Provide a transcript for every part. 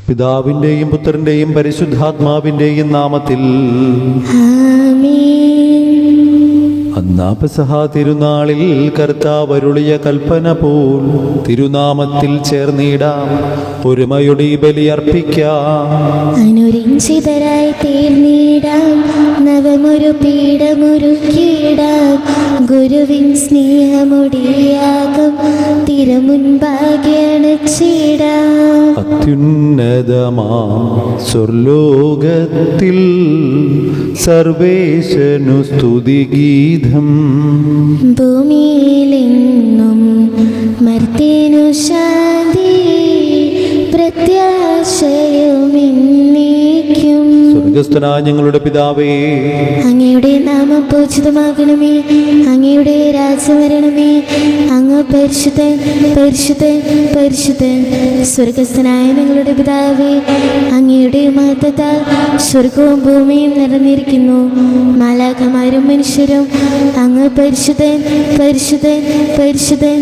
പിതാവിന്റെയും പുത്രന്റെയും പരിശുദ്ധാത്മാവിന്റെയും നാമത്തിൽ അന്നാ പെസഹ തിരുനാളിൽ കർത്താവ് അരുളിയ കൽപ്പന പോൽ തിരുനാമത്തിൽ ചേർന്നിടാം, ഒരുമയുടെ ഈ ബലിയർപ്പിക്കാം. അനുരഞ്ജിതരായി തീർന്നിടാം, നവമൊരു പീഠമൊരുക്കിയിടാം. ഗുരുവിൻ സ്നേഹമുടിയാകും തിരുമുൻപാകെ അണച്ചിടാം. അത്യുന്നതമാം സ്വർലോകത്തിൽ സർവേശനു സ്തുതിഗീതം. ഭൂമിയിലെങ്ങും മർത്യനു ശാന്തി, പ്രത്യാശയുമെന്നേക്കും. സ്വർഗസ്ഥനായ ഞങ്ങളുടെ പിതാവേ, അങ്ങയുടെ നാമം പൂജിതമാകണമേ, അങ്ങയുടെ രാജ്യം വരണമേ. അങ്ങ് പരിശുദ്ധൻ പരിശുദ്ധൻ പരിശുദ്ധൻ. സ്വർഗസ്ഥനായ ഞങ്ങളുടെ പിതാവേ, അങ്ങയുടെ മഹത്വത്താൽ സ്വർഗവും ഭൂമിയും നിറഞ്ഞിരിക്കുന്നു. മാലാഖമാരും മനുഷ്യരും അങ്ങ് പരിശുദ്ധൻ പരിശുദ്ധൻ പരിശുദ്ധൻ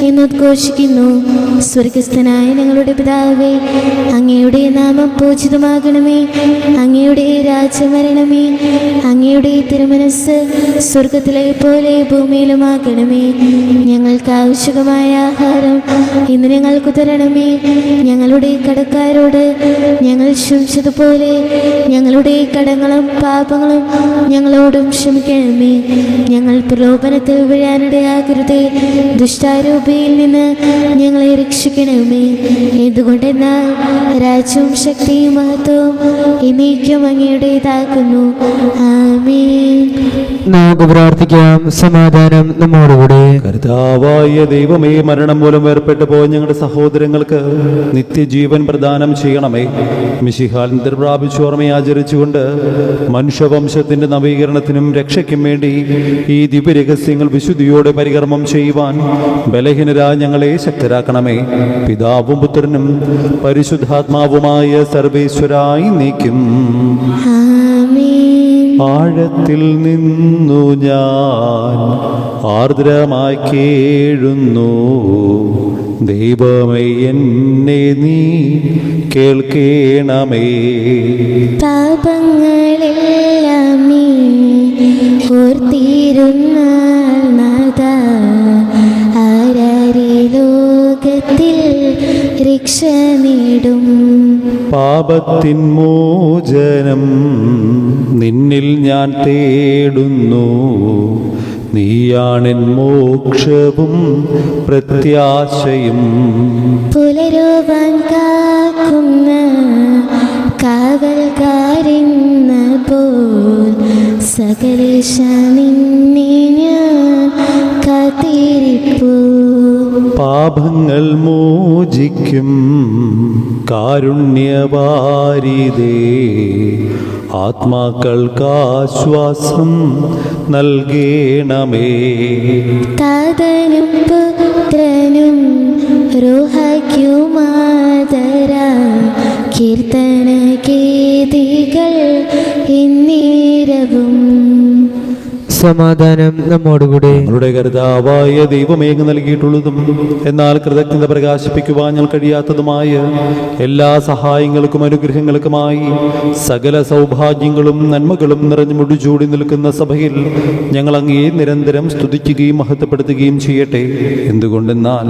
എന്നുദ്ഘോഷിക്കുന്നു. സ്വർഗസ്ഥനായ ഞങ്ങളുടെ പിതാവേ, അങ്ങയുടെ നാമം പൂജിതമാകണമേ, അങ്ങയുടെ രാജ്യം വരണമേ. അങ്ങയുടെ തിരുമനസ്സ് സ്വർഗത്തിലെ പോലെ ഭൂമിയിലുമാകണമേ. ഞങ്ങൾക്ക് ആവശ്യമായ ആഹാരം ഇന്ന് ഞങ്ങൾക്ക് തരണമേ. ഞങ്ങളുടെ കടക്കാരോട് ഞങ്ങൾ ക്ഷമിച്ചതുപോലെ ഞങ്ങളുടെ കടങ്ങളും പാപങ്ങളും ഞങ്ങളോടും ക്ഷമിക്കണമേ. ഞങ്ങൾ പ്രലോഭനത്തിൽ വീഴാനിടയാകരുതേ, ദുഷ്ടാരൂപിയിൽ നിന്ന് ഞങ്ങളെ രക്ഷിക്കണമേ. എന്തുകൊണ്ടെന്നാൽ രാജ്യവും ശക്തിയും മഹത്വവും എന്നേക്കും അങ്ങയുടേതാകുന്നു. ആമേൻ. നമുക്ക് പ്രാർത്ഥിക്കാം. സമാധാനം നമ്മോടുകൂടെ. കർത്താവായ ദൈവമേ, മരണം മൂലം വേർപെട്ടു പോയ ഞങ്ങളുടെ സഹോദരങ്ങൾക്ക് നിത്യജീവൻ പ്രദാനം ചെയ്യണമേ. മിശിഹാൽ പ്രാപിച്ചു ഓർമ്മയെ ആചരിച്ചുകൊണ്ട് മനുഷ്യവംശത്തിന്റെ നവീകരണത്തിനും രക്ഷയ്ക്കും വേണ്ടി ഈ ദിവ്യരഹസ്യങ്ങൾ വിശുദ്ധിയോടെ പരികർമ്മം ചെയ്യുവാൻ ബലഹീനരായ ഞങ്ങളെ ശക്തരാക്കണമേ. പിതാവും പുത്രനും പരിശുദ്ധാത്മാവുമായ സർവേശ്വരായി നീക്കും. ആഴത്തിൽ നിന്നു ഞാൻ ആർദ്രമായി കേഴുന്നു, ദൈവമേ എന്നെ നീ കേൾക്കേണമേ. പാപങ്ങളെല്ലാം നീ ഓർത്തിരുന്നാൽ നാഥാ, ആരാരി ലോകത്തിൽ രക്ഷ നേടും. പാപത്തിൻ മോചനം നിന്നിൽ ഞാൻ തേടുന്നു, നീയാണെൻ മോക്ഷവും പ്രത്യാശയും. പുലരുവാൻ കാക്കുന്ന കാവൽക്കാരെന്ന പോൽ സകലേശ നിന്നെ ഞാൻ കാത്തിരിപ്പൂ. പാപങ്ങൾ മോചിക്കും കാരുണ്യവാരിതേ, ആത്മാക്കൾക്കാശ്വാസം നൽകേണമേ. താതനും പുത്രനും റൂഹയ്ക്കുമാതരാ കീർത്തന ഗീതികൾ എന്നേരവും. സമാധാനം നമ്മോടുകൂടെ. ഞങ്ങളുടെ കർത്താവായ ദൈവമേങ്ങ് നൽകിയിട്ടുള്ളതും എന്നാൽ കൃതജ്ഞത പ്രകാശിപ്പിക്കുവാൻ ഞങ്ങൾ കഴിയാത്തതുമായ എല്ലാ സഹായങ്ങൾക്കും അനുഗ്രഹങ്ങൾക്കുമായി സകല സൗഭാഗ്യങ്ങളും നന്മകളും നിറഞ്ഞു മുടിചൂടി നിൽക്കുന്ന സഭയിൽ ഞങ്ങൾ അങ്ങയെ നിരന്തരം സ്തുതിക്കുകയും മഹത്വപ്പെടുത്തുകയും ചെയ്യട്ടെ. എന്തുകൊണ്ടെന്നാൽ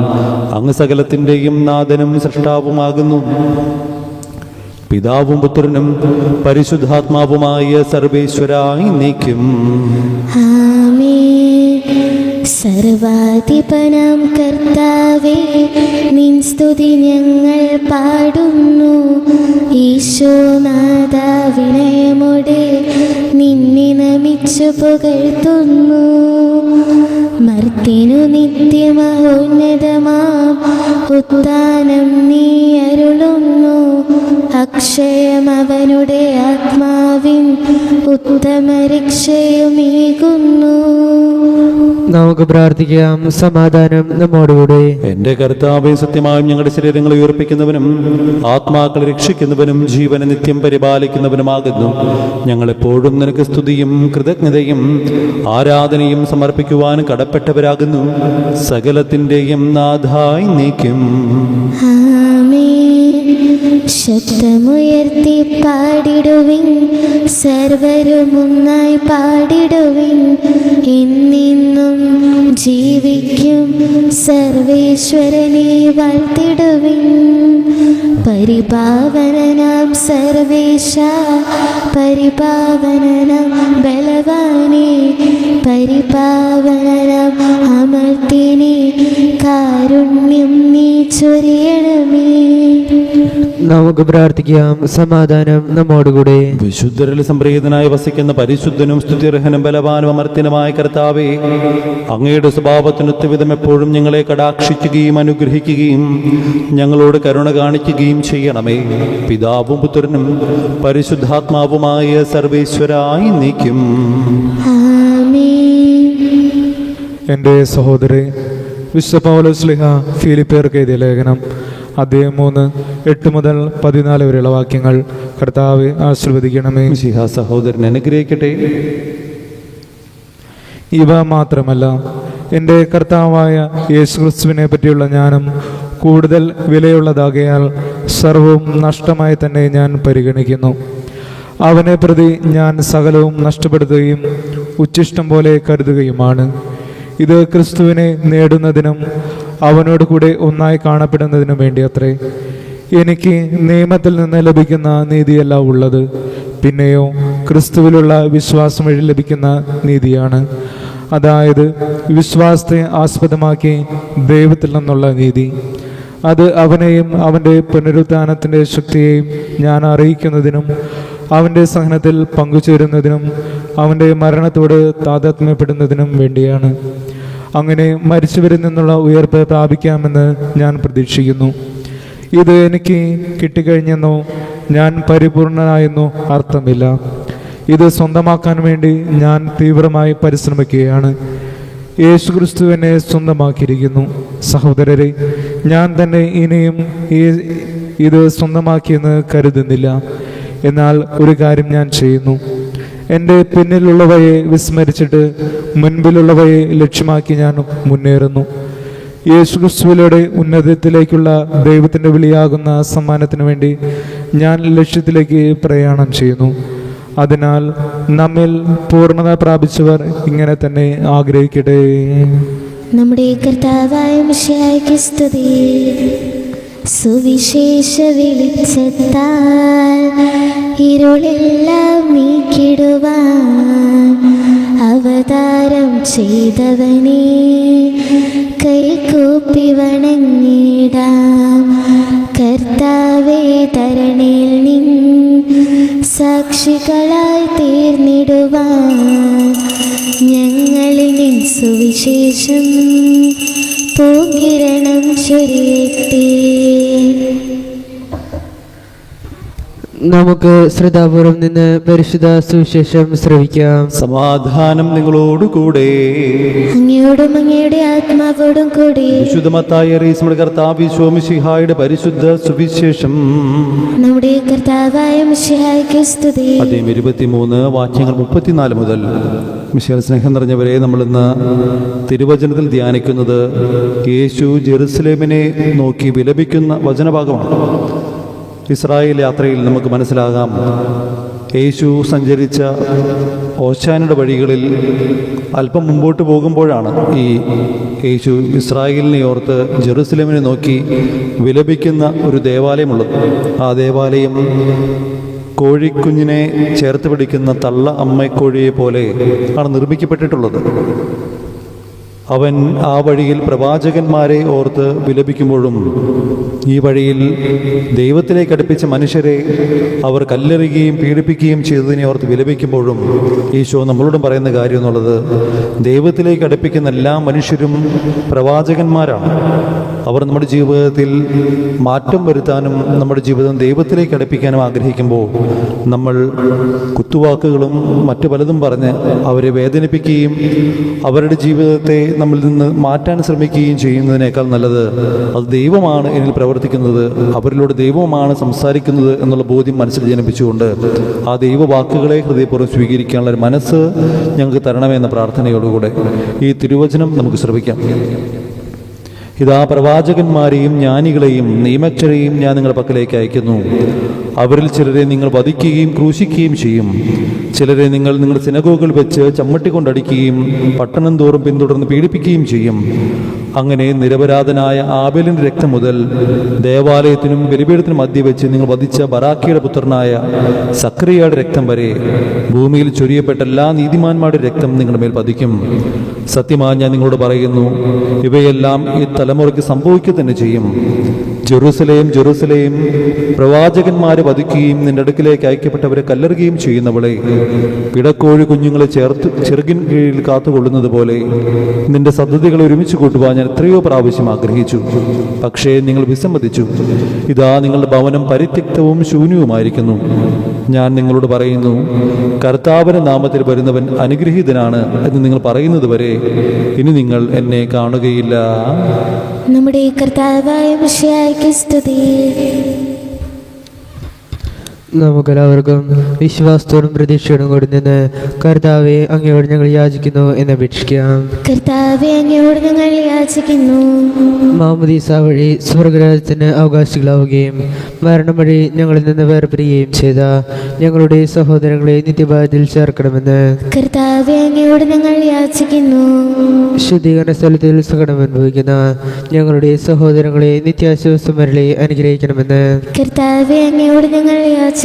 അങ്ങ് സകലത്തിൻ്റെയും നാഥനും സൃഷ്ടാവുമാകുന്നു. പിതാവും പുത്രനും പരിശുദ്ധാത്മാവുമായ സർവേശ്വരായി നീക്കും. സർവാധിപനാം കർത്താവേ, നിൻ സ്തുതി ഞങ്ങൾ പാടുന്നു. ഈശോനാഥ, വിനയമോടെ നിന്നെ നമിച്ചു പുകഴ്ത്തുന്നു. മർത്യനു നിത്യമഹോന്നതമാം ഉത്ഥാനം നീ അരുളുന്നു. അക്ഷയം അവനുടെ ആത്മാവിൻ ഉത്തമ രക്ഷയുമേകുന്നു. നമുക്ക് പ്രാർത്ഥിക്കാം. സമാധാനം നമ്മോടുകൂടെ. എന്റെ കർത്താവേ, സത്യമായും ഞങ്ങളുടെ ശരീരങ്ങളെ ഉയർപ്പിക്കുന്നവനും ആത്മാക്കളെ രക്ഷിക്കുന്നവനും ജീവനെ നിത്യം പരിപാലിക്കുന്നവനുമാകുന്നു. ഞങ്ങളെപ്പോഴും നിനക്ക് സ്തുതിയും കൃതജ്ഞതയും ആരാധനയും സമർപ്പിക്കുവാൻ കടപ്പെട്ടവരാകുന്നു. സകലത്തിൻ്റെയും നാഥായി നീക്കും. ശബ്ദമുയർത്തി പാടിടുവിൻ, സർവരും ഒന്നായി പാടിടുവിൻ. എന്നെന്നും ജീവിക്കും സർവേശ്വരനെ വാഴ്ത്തിടുവിൻ. പരിപാവനനാം സർവേശ, പരിപാവനനാം ബലവാനേ, പരിപാവനനാം അമർത്തിനെ, കാരുണ്യം നീ ചൊരിയണമേ. നമുക്ക് പ്രാർത്ഥിക്കാം. സമാധാനം നമ്മോടുകൂടെ. വിശുദ്ധരിൽ സംപ്രീതനായി വസിക്കുന്ന പരിശുദ്ധനും സ്തുത്യർഹനും ബലവാനും അമർത്തിനുമായ കർത്താവേ, അങ്ങയുടെ സ്വഭാവത്തിനൊത്തുവിധം എപ്പോഴും ഞങ്ങളെ കടാക്ഷിക്കുകയും അനുഗ്രഹിക്കുകയും ഞങ്ങളോട് കരുണ കാണിക്കുകയും ചെയ്യണമേ. പിതാവും പുത്രനും പരിശുദ്ധാത്മാവുമായ സർവേശ്വരായി നീക്കും. എൻ്റെ സഹോദരി, വിശുദ്ധ പൗലോസ് ശ്ലീഹ ഫിലിപ്പിയർക്ക് എഴുതിയ ലേഖനം അധ്യായം 3, 8 മുതൽ 14 വരെയുള്ള വാക്യങ്ങൾ കർത്താവ് ആശീർവദിക്കണമേ. മിശിഹാ സഹോദരൻ അനുഗ്രഹിക്കട്ടെ. ഇവ മാത്രമല്ല, എൻ്റെ കർത്താവായ യേശുക്രിസ്തുവിനെ പറ്റിയുള്ള ജ്ഞാനം കൂടുതൽ വിലയുള്ളതാകയാൽ സർവവും നഷ്ടമായി തന്നെ ഞാൻ പരിഗണിക്കുന്നു. അവനെ പ്രതി ഞാൻ സകലവും നഷ്ടപ്പെടുത്തുകയും ഉച്ഛിഷ്ടം പോലെ കരുതുകയുമാണ്. ഇത് ക്രിസ്തുവിനെ നേടുന്നതിനും അവനോട് കൂടെ ഒന്നായി കാണപ്പെടുന്നതിനും വേണ്ടി അത്രേ. എനിക്ക് നിയമത്തിൽ നിന്ന് ലഭിക്കുന്ന നീതിയല്ല ഉള്ളത്, പിന്നെയോ ക്രിസ്തുവിലുള്ള വിശ്വാസം വഴി ലഭിക്കുന്ന നീതിയാണ്. അതായത് വിശ്വാസത്തെ ആസ്പദമാക്കി ദൈവത്തിൽ നിന്നുള്ള നീതി. അത് അവനെയും അവൻ്റെ പുനരുത്ഥാനത്തിൻ്റെ ശക്തിയെയും ഞാൻ അറിയിക്കുന്നതിനും അവൻ്റെ സഹനത്തിൽ പങ്കുചേരുന്നതിനും അവൻ്റെ മരണത്തോട് താതാത്മ്യപ്പെടുന്നതിനും വേണ്ടിയാണ്. അങ്ങനെ മരിച്ചവരിൽ നിന്നുള്ള ഉയർപ്പ് പ്രാപിക്കാമെന്ന് ഞാൻ പ്രതീക്ഷിക്കുന്നു. ഇത് എനിക്ക് കിട്ടിക്കഴിഞ്ഞെന്നോ ഞാൻ പരിപൂർണനായെന്നോ അർത്ഥമില്ല. ഇത് സ്വന്തമാക്കാൻ വേണ്ടി ഞാൻ തീവ്രമായി പരിശ്രമിക്കുകയാണ്. യേശുക്രിസ്തു എന്നെ സ്വന്തമാക്കിയിരിക്കുന്നു. സഹോദരരെ, ഞാൻ തന്നെ ഇനിയും ഇത് സ്വന്തമാക്കിയെന്ന് കരുതുന്നില്ല. എന്നാൽ ഒരു കാര്യം ഞാൻ ചെയ്യുന്നു. എൻ്റെ പിന്നിലുള്ളവയെ വിസ്മരിച്ചിട്ട് മുൻപിലുള്ളവയെ ലക്ഷ്യമാക്കി ഞാൻ മുന്നേറുന്നു. യേശുക്രിസ്തുവിലൂടെ ഉന്നതത്തിലേക്കുള്ള ദൈവത്തിൻ്റെ വിളിയാകുന്ന സമ്മാനത്തിന് വേണ്ടി ഞാൻ ലക്ഷ്യത്തിലേക്ക് പ്രയാണം ചെയ്യുന്നു. അതിനാൽ നമ്മിൽ പൂർണ്ണത പ്രാപിച്ചവർ ഇങ്ങനെ തന്നെ ആഗ്രഹിക്കട്ടെ. നമ്മുടെ കർത്താവായ മിശിഹായ്ക്ക് സ്തുതി. സുവിശേഷ വെളിച്ചത്താൽ ഇരുളെല്ലാം നീക്കിടുവാൻ അവതാരം ചെയ്തവനെ കൈകൂപ്പി വണങ്ങിടാം. കർത്താവേ, തരണയിൽ നിൻ സാക്ഷികളായി തീർന്നിടുവാൻ ഞങ്ങളിൽ നിൻ സുവിശേഷം പൂങ്കിരണം ചൊരിയട്ടെ. നമുക്ക് ശ്രദ്ധാപൂർവം നിന്ന് പരിശുദ്ധ സുവിശേഷം ശ്രവിക്കാം. സമാധാനം നിങ്ങളോടുകൂടെ. അങ്ങയോടും അങ്ങയുടെ ആത്മാവോടും കൂടി. വിശുദ്ധ മത്തായി അറിയിച്ച നമ്മുടെ കർത്താവ് ഈശോ മിശിഹായുടെ പരിശുദ്ധ സുവിശേഷം. നമ്മുടെ കർത്താവായ മിശിഹായ്ക്ക് സ്തുതി. അധ്യായം 23 വാക്യങ്ങൾ 34 മുതൽ. മിശിഹാ സ്നേഹം നിറഞ്ഞവരെ, നമ്മളിന്ന് തിരുവചനത്തിൽ ധ്യാനിക്കുന്നത് യേശു ജെറുസലേമിനെ നോക്കി വിലപിക്കുന്ന വചനഭാഗമാണ്. ഇസ്രായേൽ യാത്രയിൽ നമുക്ക് മനസ്സിലാകാം, യേശു സഞ്ചരിച്ച ഓശാനയുടെ വഴികളിൽ അല്പം മുമ്പോട്ട് പോകുമ്പോഴാണ് ഈ യേശു ഇസ്രായേലിനെ ഓർത്ത് ജെറുസലേമിനെ നോക്കി വിലപിക്കുന്ന ഒരു ദേവാലയമുള്ളത്. ആ ദേവാലയം കോഴിക്കുഞ്ഞിനെ ചേർത്ത് പിടിക്കുന്ന തള്ള അമ്മക്കോഴിയെ പോലെ ആണ് നിർമ്മിക്കപ്പെട്ടിട്ടുള്ളത്. അവൻ ആ വഴിയിൽ പ്രവാചകന്മാരെ ഓർത്ത് വിലപിക്കുമ്പോഴും ഈ വഴിയിൽ ദൈവത്തിലേക്ക് അടുപ്പിച്ച മനുഷ്യരെ അവർ കല്ലെറിയുകയും പീഡിപ്പിക്കുകയും ചെയ്തതിനെ ഓർത്ത് വിലപിക്കുമ്പോഴും ഈശോ നമ്മളോടും പറയുന്ന കാര്യം എന്നുള്ളത്, ദൈവത്തിലേക്ക് അടുപ്പിക്കുന്ന എല്ലാ മനുഷ്യരും പ്രവാചകന്മാരാണ്. അവർ നമ്മുടെ ജീവിതത്തിൽ മാറ്റം വരുത്താനും നമ്മുടെ ജീവിതം ദൈവത്തിലേക്ക് അടുപ്പിക്കാനും ആഗ്രഹിക്കുമ്പോൾ നമ്മൾ കുത്തുവാക്കുകളും മറ്റു പലതും പറഞ്ഞ് അവരെ വേദനിപ്പിക്കുകയും അവരുടെ ജീവിതത്തെ നമ്മളിൽ നിന്ന് മാറ്റാൻ ശ്രമിക്കുകയും ചെയ്യുന്നതിനേക്കാൾ നല്ലത് അത് ദൈവമാണ് എന്നിൽ പ്രവർത്തിക്കുന്നത്, അവരിലൂടെ ദൈവമാണ് സംസാരിക്കുന്നത് എന്നുള്ള ബോധ്യം മനസ്സിൽ ജനിപ്പിച്ചുകൊണ്ട് ആ ദൈവവാക്കുകളെ ഹൃദയപൂർവ്വം സ്വീകരിക്കാനുള്ള ഒരു മനസ്സ് ഞങ്ങൾക്ക് തരണമെന്ന പ്രാർത്ഥനയോടുകൂടെ ഈ തിരുവചനം നമുക്ക് ശ്രമിക്കാം. ഇതാ പ്രവാചകന്മാരെയും ജ്ഞാനികളെയും നിയമജ്ഞരെയും ഞാൻ നിങ്ങളുടെ പക്കലേക്ക് അയക്കുന്നു. അവരിൽ ചിലരെ നിങ്ങൾ വധിക്കുകയും ക്രൂശിക്കുകയും ചെയ്യും. ചിലരെ നിങ്ങൾ നിങ്ങളുടെ സിനഗോഗുകൾ വെച്ച് ചമ്മട്ടിക്കൊണ്ടടിക്കുകയും പട്ടണം തോറും പിന്തുടർന്ന് പീഡിപ്പിക്കുകയും ചെയ്യും. അങ്ങനെ നിരപരാധനായ ആബേലിന്റെ രക്തം മുതൽ ദേവാലയത്തിനും ബലിപീഠത്തിനും മധ്യ വെച്ച് നിങ്ങൾ വധിച്ച ബറാക്കിയുടെ പുത്രനായ സക്രിയയുടെ രക്തം വരെ ഭൂമിയിൽ ചൊരിയപ്പെട്ട എല്ലാ നീതിമാന്മാരുടെ രക്തം നിങ്ങളുടെ മേൽ പതിക്കും. സത്യമായി ഞാൻ നിങ്ങളോട് പറയുന്നു, ഇവയെല്ലാം ഈ തലമുറയ്ക്ക് സംഭവിക്കുക തന്നെ ചെയ്യും. ജെറുസലേം, ജെറുസലേം, പ്രവാചകന്മാരെ വധിക്കുകയും നിന്റെ അടുക്കിലേക്ക് അയക്കപ്പെട്ടവരെ കല്ലെറുകയും ചെയ്യുന്നവളെ, പിടക്കോഴി കുഞ്ഞുങ്ങളെ ചെറുകിൻ കീഴിൽ കാത്തുകൊള്ളുന്നത് പോലെ നിന്റെ സന്തതികളെ ഒരുമിച്ച് കൂട്ടുവാൻ ഞാൻ എത്രയോ പ്രാവശ്യം ആഗ്രഹിച്ചു. പക്ഷേ നിങ്ങൾ വിസമ്മതിച്ചു. ഇതാ നിങ്ങളുടെ ഭവനം പരിത്യക്തവും ശൂന്യവുമായിരിക്കുന്നു. ഞാൻ നിങ്ങളോട് പറയുന്നു, കർത്താവിന്റെ നാമത്തിൽ വരുന്നവൻ അനുഗ്രഹീതനാണ് എന്ന് നിങ്ങൾ പറയുന്നത് വരെ ഇനി നിങ്ങൾ എന്നെ കാണുകയില്ല. നമ്മുടെ കർത്താവായ മിശിഹായ്ക്ക് സ്തുതി. നമുക്കെല്ലാവർക്കും വിശ്വാസത്തോടും പ്രതീക്ഷയോടും കൂടി നിന്ന് കർത്താവെ അങ്ങയോട് ഞങ്ങൾ യാചിക്കുന്നു എന്നപേക്ഷിക്കാം. കർത്താവെ, അങ്ങയോട് ഞങ്ങൾ യാചിക്കുന്നു. മാമോദീസ വഴി സ്വർഗരാജ്യത്തിന് അവകാശികളാവുകയും മരണം വഴി ഞങ്ങളിൽ നിന്ന് വേർപിരിയുകയും ചെയ്ത ഞങ്ങളുടെ സഹോദരങ്ങളെ നിത്യഭാഗ്യത്തിൽ ചേർക്കണമെന്ന് കർത്താവെ, അങ്ങയോട് ഞങ്ങൾ യാചിക്കുന്നു. ശുദ്ധീകരണ സ്ഥലത്തിൽ സകടം അനുഭവിക്കുന്ന ഞങ്ങളുടെ സഹോദരങ്ങളെ നിത്യാശ്വാസം വരളി അനുഗ്രഹിക്കണമെന്ന് കർത്താവെ, അങ്ങയോട് ഞങ്ങൾ യാചിക്കുന്നു.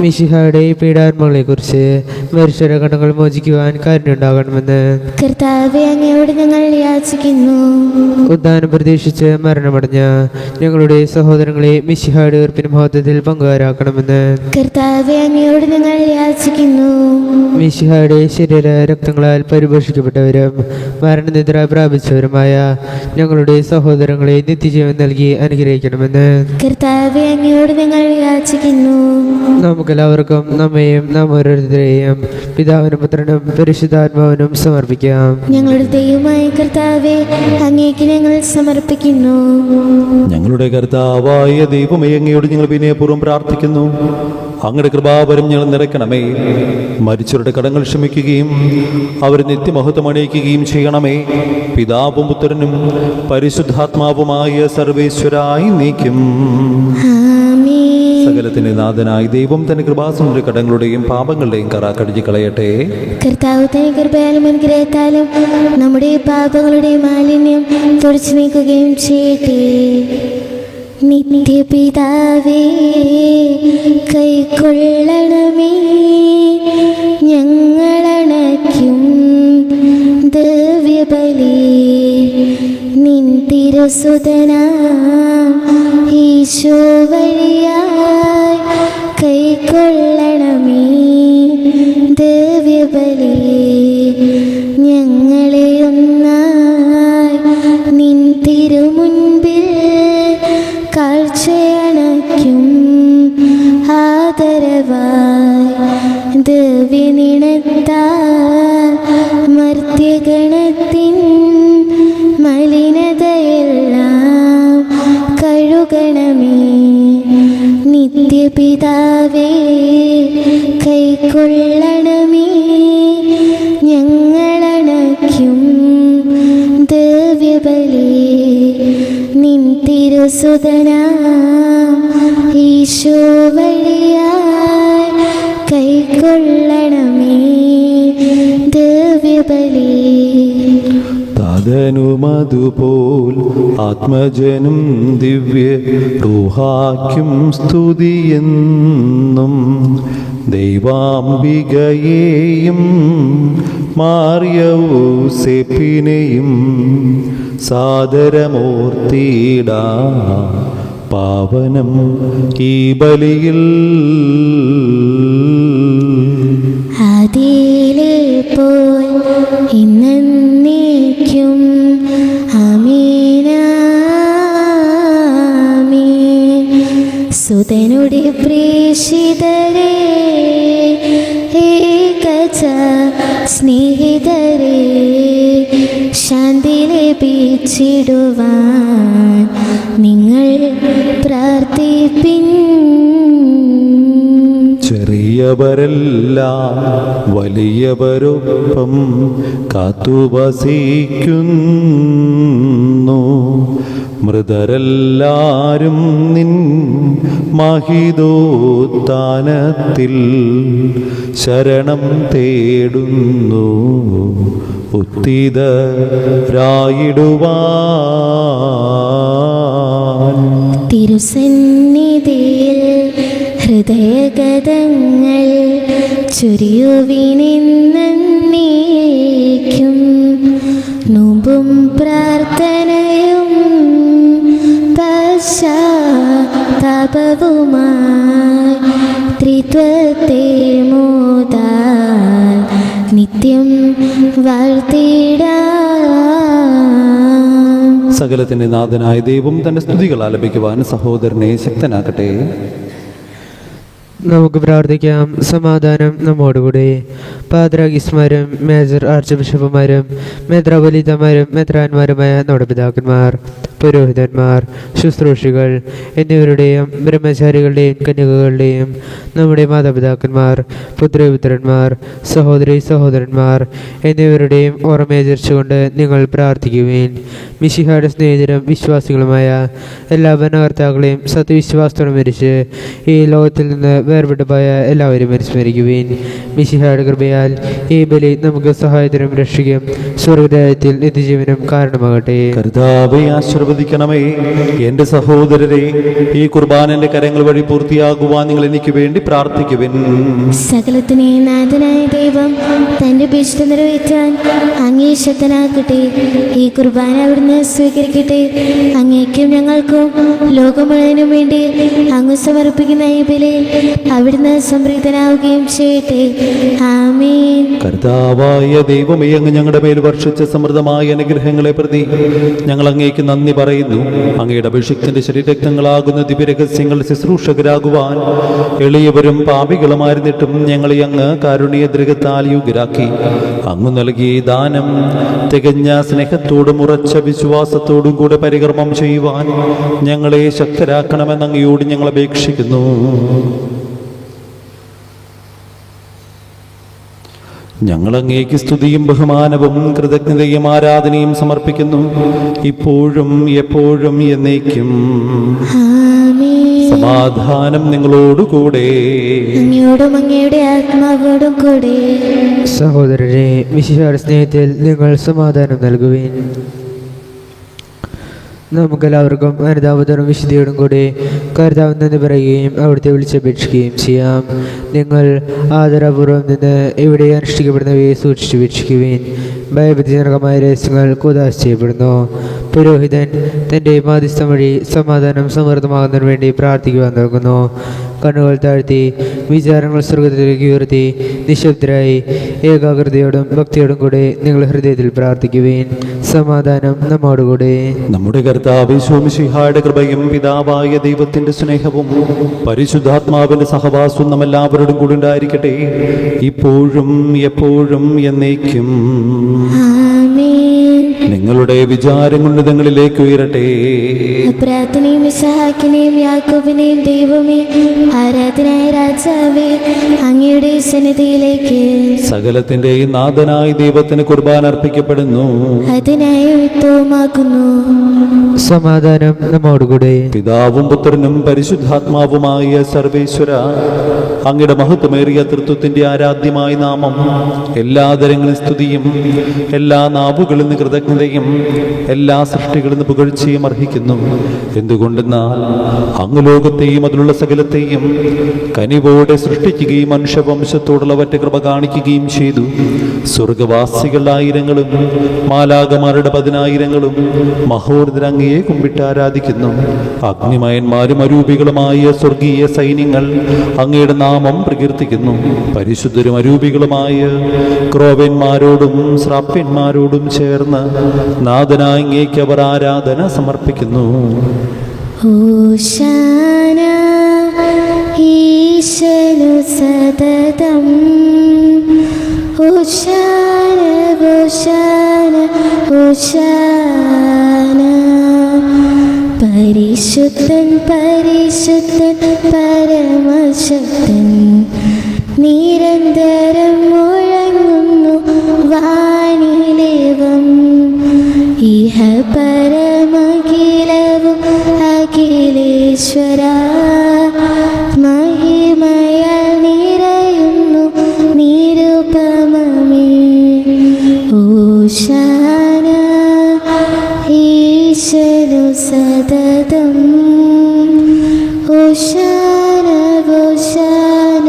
മിശിഹായുടെ പീഡാത്മകളെ കുറിച്ച് മനുഷ്യരുടെ കടങ്ങൾ മോചിക്കുവാൻ കാരുണ്യമുണ്ടാകണമെന്ന് കർത്താവെ, അങ്ങയോട് ഞങ്ങൾ യാചിക്കുന്നു. ഉദ്ധാനം പ്രതീക്ഷിച്ച് മരണമടഞ്ഞ ഞങ്ങളുടെ സഹോദരങ്ങളെ മിശിഹായുടെ ഉറപ്പിന് മഹത്വത്തിൽ പങ്കുകാരാക്കണമെന്ന് കർത്താവെ, അങ്ങയോട് ഞങ്ങൾ യാചിക്കുന്നു. മിശിഹായുടെ ശരീര രക്തങ്ങളാൽ പരിപോഷിക്കപ്പെട്ടവരും മരണനിദ്ര പ്രാപിച്ചവരുമായ ഞങ്ങളുടെ സഹോദരങ്ങളെ നിത്യജീവൻ നൽകി അനുഗ്രഹിക്കണമെന്ന് കർത്താവെ, അങ്ങയോട് ഞങ്ങൾ യാചിക്കുന്നു. നമുക്കെല്ലാവർക്കും നമ്മയും നാം ഓരോരുത്തരെയും പിതാവിനും പുത്രനും പരിശുദ്ധാത്മാവിനും സമർപ്പിക്കാം. ഞങ്ങളുടെ ദൈവമായ കർത്താവെ, അങ്ങേക്ക് ഞങ്ങൾ സമർപ്പിക്കുന്നു. ഞങ്ങളുടെ കർത്താവായ ദൈവമേ, അങ്ങയോട് ഞങ്ങൾ വിനയപൂർവ്വം പ്രാർത്ഥിക്കുന്നു. അങ്ങയുടെ കൃപാവരം ഞങ്ങൾ നിറയ്ക്കണമേ. മരിച്ചവരുടെ കടങ്ങൾ ക്ഷമിക്കുകയും അവരെ നിത്യമഹത്വം അണിയിക്കുകയും ചെയ്യണമേ. പിതാവും പുത്രനും പരിശുദ്ധാത്മാവുമായ സർവേശ്വരായി നീക്കും. സകലത്തിന്റെ നാഥനായി ദൈവം തന്റെ കൃപാസമുദ്ര കടങ്ങളുടെയും പാപങ്ങളുടെയും കറ കടിച്ചു കളയട്ടെ. കർത്താവ് തന്റെ കൃപയാലും അനുഗ്രഹത്താലും നമ്മുടെ പാപങ്ങളുടെ മാലിന്യം തുടച്ചു നീക്കുകയും ചെയ്യട്ടെ. നിത്യപിതാവേ, കൈക്കൊള്ളണമേ ഞങ്ങളണയ്ക്കും ദിവ്യബലി. നിൻ തിരുസുതനാം ഈശോ വഴിയായി കൈക്കൊള്ളണമേ ദിവ്യബലി. ഞങ്ങളെ ഒന്നായി നിൻ തിരുമുൻപിൽ കാഴ്ചയണയ്ക്കും ആദരവായി ദിവ്യനിണത്താൽ മർത്യഗണത്തിൻ മലിനതയെല്ലാം കഴുകണമേ. നിത്യപിതാവേ, കൈക്കൊള്ളണമേ ഞങ്ങളണയ്ക്കും ദിവ്യബലി. നിൻ തിരുസുതനാം ഈശോ വഴിയായി കൈക്കൊള്ളണമേ ദിവ്യബലി. താതനുമതുപോൽ ആത്മജനും ദിവ്യ റൂഹാക്കും സ്തുതിയെന്നും ദൈവാംബികയെയും മാർയൗസേപ്പിനെയും സാദരമൂർത്തിയിടാ പാവനം ഈ ബലിയിൽ. ആദിയിലെ പോൽ എന്നേക്കും ആമേൻ. സുതനുടെ പ്രേഷിതരെ, ഏകജ സ്നേഹിതരെ, ശാന്തി ലഭിച്ചിടുവാൻ നിങ്ങൾ പ്രാർത്ഥിപ്പിൻ. ചെറിയ എളിയവരെല്ലാം വലിയവരൊപ്പം കാത്തുവസിക്കുന്നു. മൃതരെല്ലാരും നിൻ മഹിതോത്ഥാനത്തിൽ ശരണം തേടുന്നു. ഉത്തിതരായിടുവാൻ തിരുസന്നിധിയിൽ ഹൃദയഗതങ്ങൾ ചൊരിയുവിനെന്നേക്കും. നോമ്പും പ്രാർത്ഥനയും പശ്ചാത്താപവുമായി ത്രിത്വത്തെ മോദാൽ നിത്യം വാഴ്ത്തിടാം. സകലത്തിന്റെ നാഥനായ ദൈവം തന്റെ സ്തുതികൾ ആലപിക്കുവാൻ സഹോദരനെ ശക്തനാക്കട്ടെ. നമുക്ക് പ്രാർത്ഥിക്കാം. സമാധാനം നമ്മോടുകൂടി. പാദ്രാഗീസ്മാരും മേജർ ആർച്ച് ബിഷപ്പുമാരും മെത്രാപൊലീത്തമാരും മെത്രാന്മാരുമായ നമ്മുടെ പിതാക്കന്മാർ, പുരോഹിതന്മാർ, ശുശ്രൂഷികൾ എന്നിവരുടെയും ബ്രഹ്മചാരികളുടെയും കന്യകകളുടെയും നമ്മുടെ മാതാപിതാക്കന്മാർ, പുത്രപുത്രന്മാർ, സഹോദരി സഹോദരന്മാർ എന്നിവരുടെയും ഓർമ്മയചരിച്ചുകൊണ്ട് നിങ്ങൾ പ്രാർത്ഥിക്കുവേൻ. മിശിഹായുടെ സ്നേഹിതരും വിശ്വാസികളുമായ എല്ലാ ഭരണകർത്താക്കളെയും സത്യവിശ്വാസത്തോടെ മരിച്ച് ഈ ലോകത്തിൽ നിന്ന് വേർപെട്ടു പോയ എല്ലാവരും അനുസ്മരിക്കുവേൻ. മിശിഹായുടെ കൃപയാൽ ഈ ബലി നമുക്ക് സഹായത്തിനും രക്ഷിക്കും സ്വർഗ്ഗരാജ്യത്തിൽ നിത്യജീവനും കാരണമാകട്ടെ. കർത്താവേ, ആശീർവദിക്കണമേ. എൻ്റെ സഹോദരരെ, ഈ കുർബാനന്റെ കരങ്ങൾ വഴി പൂർത്തിയാകുവാൻ നിങ്ങൾ എനിക്ക് വേണ്ടി പ്രാർത്ഥിക്കുവിൻ. സകലത്തിനെ നാഥനായ ദൈവം തന്റെ ഭീഷ്ട നിറവേറ്റാൻ അങ്ങേ ശക്തനാക്കട്ടെ. ഈ കുർബാന അവിടുന്ന് സ്വീകരിക്കട്ടെ. അങ്ങേക്കും ഞങ്ങൾക്കും ലോകം മുഴുവനും വേണ്ടി അങ്ങ് സമർപ്പിക്കുന്ന ഈ ബലിയിൽ അവിടുന്ന് സംപ്രീതനാവുകയും ചെയ്യട്ടെ. ആമേൻ. കർത്താവായ ദൈവമേ, അങ്ങ് ഞങ്ങളുടെ മേൽ വർഷിച്ച സമൃദ്ധമായ അനുഗ്രഹങ്ങളെ പ്രതി ഞങ്ങൾ അങ്ങേക്ക് നന്ദി പറയുന്നു. അങ്ങയുടെ അഭിഷിക്തന്റെ ശരീരരക്തങ്ങളാകുന്ന ദിവ്യരഹസ്യങ്ങൾ ശുശ്രൂഷകരാകുവാൻ എളിയവരും പാപികളുമായിരുന്നിട്ടും ഞങ്ങളെ അങ്ങ് കാരുണ്യദൃഗത്താൽ യുഗരാക്കി. അങ്ങ് നൽകിയ ദാനം തികഞ്ഞ സ്നേഹത്തോടും ഉറച്ച വിശ്വാസത്തോടും കൂടെ പരികർമ്മം ചെയ്യുവാൻ ഞങ്ങളെ ശക്തരാക്കണമെന്ന് അങ്ങയോട് ഞങ്ങൾ അപേക്ഷിക്കുന്നു. ഞങ്ങൾ അങ്ങേക്ക് സ്തുതിയും ബഹുമാനവും കൃതജ്ഞതയും ആരാധനയും സമർപ്പിക്കുന്നു, ഇപ്പോഴും എപ്പോഴും എന്നേക്കും. ആമേൻ. സമാധാനം നിങ്ങളോടുകൂടെ. അങ്ങയോടും അങ്ങയുടെ ആത്മാവോടും കൂടെ. സഹോദരരെ, മിശിഹായുടെ സ്നേഹത്തിൽ നിങ്ങൾ സമാധാനം നൽകുവേൻ. നമുക്കെല്ലാവർക്കും അനുതാപത്തോടും വിശുദ്ധിയോടും കൂടി കർത്താവ് നിന്ന് പറയുകയും അവിടുത്തെ വിളിച്ചപേക്ഷിക്കുകയും ചെയ്യാം. നിങ്ങൾ ആദരപൂർവ്വം നിന്ന് ഇവിടെ അനുഷ്ഠിക്കപ്പെടുന്നവയെ സൂക്ഷിച്ചു വീക്ഷിക്കുവേൻ. ഭയഭക്തിജനകമായ രഹസ്യങ്ങൾ കൂദാശ ചെയ്യപ്പെടുന്നു. പുരോഹിതൻ തൻ്റെ മാധ്യസ്ഥം വഴി സമാധാനം സമൃദ്ധമാകുന്നതിന് വേണ്ടി പ്രാർത്ഥിക്കുവാൻ നൽകുന്നു. കണ്ണുകൾ താഴ്ത്തി വിചാരങ്ങൾ സ്വർഗത്തിലേക്ക് ഉയർത്തി നിശബ്ദരായി ഏകാഗ്രതയോടും ഭക്തിയോടും കൂടെ നിങ്ങൾ ഹൃദയത്തിൽ പ്രാർത്ഥിക്കുവേൻ. സമാധാനം നമ്മോടുകൂടെ. നമ്മുടെ കർത്താവ് യേശു മിശിഹായുടെ കൃപയും പിതാവായ ദൈവത്തിന്റെ സ്നേഹവും പരിശുദ്ധാത്മാവിന്റെ സഹവാസവും നമ്മെല്ലാവരോടും കൂടി ഉണ്ടായിരിക്കട്ടെ, ഇപ്പോഴും എപ്പോഴും എന്നേക്കും. ആമേൻ. നിങ്ങളുടെ വിചാരങ്ങൾ ഉന്നതങ്ങളിലേക്ക് ഉയരട്ടെ. പ്രാർത്ഥനയും ഇസ്ഹാക്കിനെയും യാക്കോബിനെയും ദൈവമേ, ആരാധനായ രാജാവേ, അങ്ങയുടെ സന്നിധിയിലേക്ക് സകലത്തിന്റെയും നാഥനായ ദൈവത്തിന് കുർബാന അർപ്പിക്കപ്പെടുന്നു. അതിനായി യുക്തവുമാക്കുന്നു. സമാധാനം നമ്മോടുകൂടെ. പിതാവും പുത്രനും പരിശുദ്ധാത്മാവുമായ സർവേശ്വര, അങ്ങയുടെ മഹത്വമേറിയ തൃത്വത്തിന്റെ ആരാധ്യമായ നാമം എല്ലാ തരങ്ങളിൽ സ്തുതിയും എല്ലാ നാവുകളിൽ നിന്ന് കൃതജ്ഞതയും എല്ലാ സൃഷ്ടികളിൽ നിന്ന് പുകഴ്ചയും അർഹിക്കുന്നു. എന്തുകൊണ്ടെന്നാൽ അങ്ങ് ലോകത്തെയും അതിലുള്ള സകലത്തെയും കനിവോടെ സൃഷ്ടിക്കുകയും മനുഷ്യവംശത്തോടുള്ളവറ്റ കൃപ കാണിക്കുകയും ചെയ്തു. സ്വർഗവാസികൾ ആയിരങ്ങളും മാലാകമാരുടെ 10,000-ങ്ങളും മഹോന്നതൻ അങ്ങയെ കുമ്പിട്ട് ആരാധിക്കുന്നു. അഗ്നിമയന്മാരും അരൂപികളുമായ സ്വർഗീയ സൈന്യങ്ങൾ അങ്ങയുടെ നാമം പ്രകീർത്തിക്കുന്നു. പരിശുദ്ധരും അരൂപികളുമായ ക്രോവന്മാരോടും ശ്രാപ്യന്മാരോടും ചേർന്ന് നാഥനായ അങ്ങേക്ക് അവർ ആരാധന സമർപ്പിക്കുന്നു. ഹോശാന ഈശനു സതതം. ഹോശാന ഹോശാന ഹോശാന. പരിശുദ്ധൻ പരിശുദ്ധൻ പരമശക്തൻ നിരന്തരം മുഴങ്ങുന്നു വാനിലേവം. ഇഹ പരമഖിലവും അഖിലേശ്വര, മഹിമയാൽ നിറയുന്നു നിരുപമമേ. ഓശാന ഈശനു സതതം. ഓശാന ഓശാന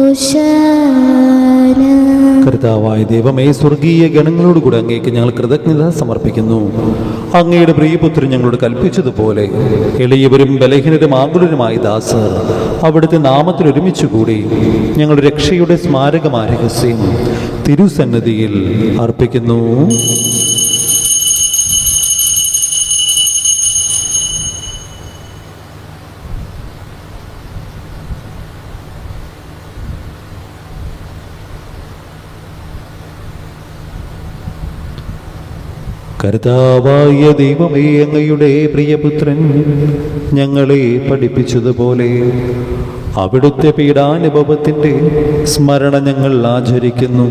ഓശാന. കർത്താവായ ദൈവമേ, സ്വർഗീയ ഗണങ്ങളോടുകൂടി അങ്ങേക്ക് ഞങ്ങൾ കൃതജ്ഞത സമർപ്പിക്കുന്നു. അങ്ങയുടെ പ്രിയപുത്രൻ ഞങ്ങളോട് കൽപ്പിച്ചതുപോലെ എളിയവരും ബലഹീനരും ആകുലരുമായ ദാസർ അവിടുത്തെ നാമത്തിൽ ഒരുമിച്ചുകൂടി ഞങ്ങളുടെ രക്ഷയുടെ സ്മാരകമായ രഹസ്യം തിരുസന്നിധിയിൽ അർപ്പിക്കുന്നു. കർത്താവായ ദൈവമേ, അങ്ങയുടെ പ്രിയപുത്രൻ ഞങ്ങളെ പഠിപ്പിച്ചതുപോലെ അവിടുത്തെ പീഡാനുഭവത്തിൻ്റെ സ്മരണ ഞങ്ങൾ ആചരിക്കുന്നു.